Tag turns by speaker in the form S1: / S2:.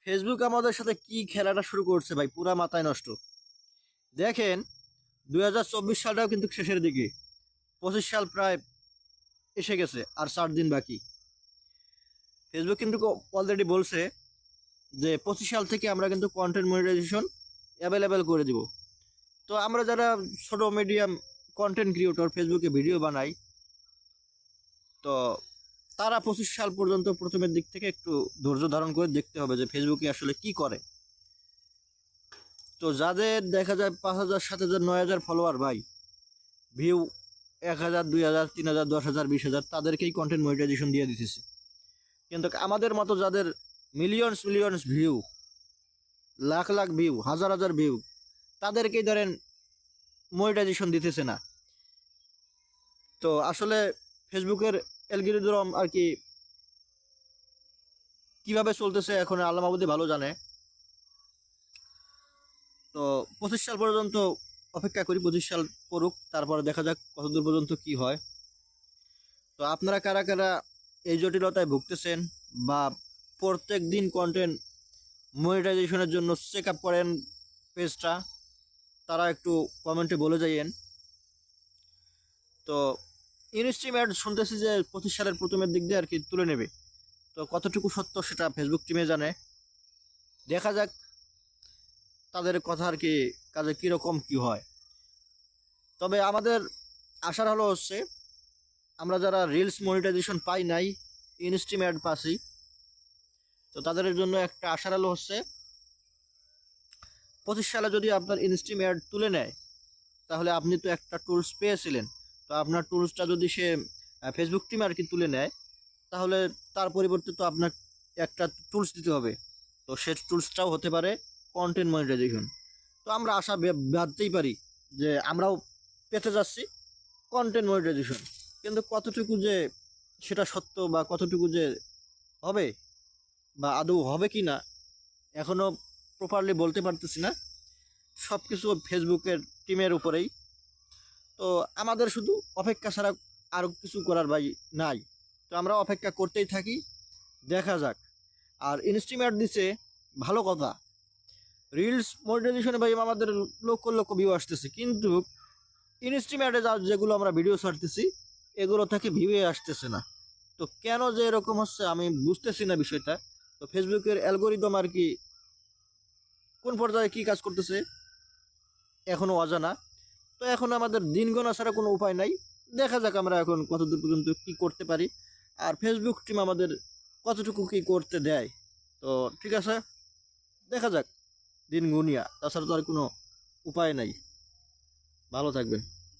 S1: Facebook আমাদের সাথে কি খেলাটা শুরু করছে ভাই, পুরা মাথায় নষ্ট। দেখেন, 2024 সালটাও কিন্তু শেষের দিকে, 25 সাল প্রায় এসে গেছে, আর 4 দিন বাকি। ফেসবুক কিন্তু অলরেডি বলছে যে 25 সাল থেকে আমরা কিন্তু কন্টেন্ট মনিটাইজেশন অ্যাভেলেবেল করে দিব। তো আমরা যারা ছোট মিডিয়াম কন্টেন্ট ক্রিয়েটর ফেসবুকে ভিডিও বানাই, তো তারা 25 সাল পর্যন্ত প্রথমের দিক থেকে একটু ধৈর্য ধারণ করে দেখতে হবে যে ফেসবুকে আসলে কি করে। তো যাদের দেখা যায় 5,000, 7,000, 9,000 ফলোয়ার ভাই, ভিউ 1,000, 2,000, 3,000, 10,000, 20,000, তাদেরকেই কন্টেন্ট মনিটাইজেশন দিয়ে দিতেছে। কিন্তু আমাদের মতো যাদের millions millions view, lakh lakh view, হাজার হাজার ভিউ, তাদেরকেই ধরেন মনিটাইজেশন দিতেছে না। তো আসলে ফেসবুকের অ্যালগরিদম আর কি কিভাবে চলতেছে এখন আল্লাহ মাহবুদি ভালো জানে। তো 25 সাল পর্যন্ত অপেক্ষা করি, 25 সাল পড়ুক, তারপরে দেখা যাক কতদূর পর্যন্ত কি হয়। তো আপনারা কারা কারা এই জটিলতায় ভুগতেছেন বা প্রত্যেক দিন কন্টেন্ট মনিটাইজেশনের জন্য চেক আপ করেন পেজটা, তারা একটু কমেন্টে বলে যাইয়েন। তো ইনস্ট্রিম অ্যাড শুনতেছি যে 25 সালের প্রথমের দিক দিয়ে আর কি তুলে নেবে। তো কতটুকু সত্য সেটা ফেসবুক টিমে জানে। দেখা যাক তাদের কথা আর কি কাজে কীরকম কি হয়। তবে আমাদের আশার হলো হচ্ছে, আমরা যারা রিলস মনিটাইজেশন পাই নাই, ইনস্ট্রিম অ্যাড পাচ্ছি, তো তাদের জন্য একটা আশার আলো হচ্ছে 25 সালে যদি আপনার ইনস্ট্রিম অ্যাড তুলে নেয়, তাহলে আপনি তো একটা টুলস পেয়েছিলেন। তো আপনার টুলসটা যদি সে ফেসবুক টিম আর কি তুলে নেয়, তাহলে তার পরিবর্তে তো আপনার একটা টুলস দিতে হবে। তো সে টুলসটাও হতে পারে কন্টেন্ট মনিটাইজেশন। তো আমরা আশা বাঁধতেই পারি যে আমরাও পেতে যাচ্ছি কন্টেন্ট মনিটাইজেশন। কিন্তু কতটুকু যে সেটা সত্য বা কতটুকু যে হবে বা আদৌ হবে কি না, এখনও প্রপারলি বলতে পারতেছি না। সব কিছু ফেসবুকের টিমের উপরেই। তো আমাদের শুধু অপেক্ষা ছাড়া আর কিছু করার ভাই নাই। তো আমরা অপেক্ষা করতেই থাকি, দেখা যাক। আর ইনস্ট্রিমেট দিছে, ভালো কথা। রিলস মনিটাইজেশনে ভাই আমাদের লক্ষ লক্ষ ভিউ আসতেছে, কিন্তু ইনস্ট্রিমেটে যেগুলো আমরা ভিডিও ছাড়তেছি, এগুলো থেকে ভিউয়ে আসতেছে না। তো কেন যে এরকম হচ্ছে আমি বুঝতেছি না বিষয়টা। তো ফেসবুকের অ্যালগোরিদম আর কি কোন পর্যায়ে কি কাজ করতেছে এখনো অজানা। তো এখন আমাদের দিন গোনা ছাড়া কোনো উপায় নাই। দেখা যাক আমরা এখন কতদূর পর্যন্ত কি করতে পারি, আর ফেসবুক টিম আমাদের কতটুকু কি করতে দেয়। তো ঠিক আছে, দেখা যাক দিন গুনিয়া, তাছাড়া তো আর কোনো উপায় নাই। ভালো থাকবেন।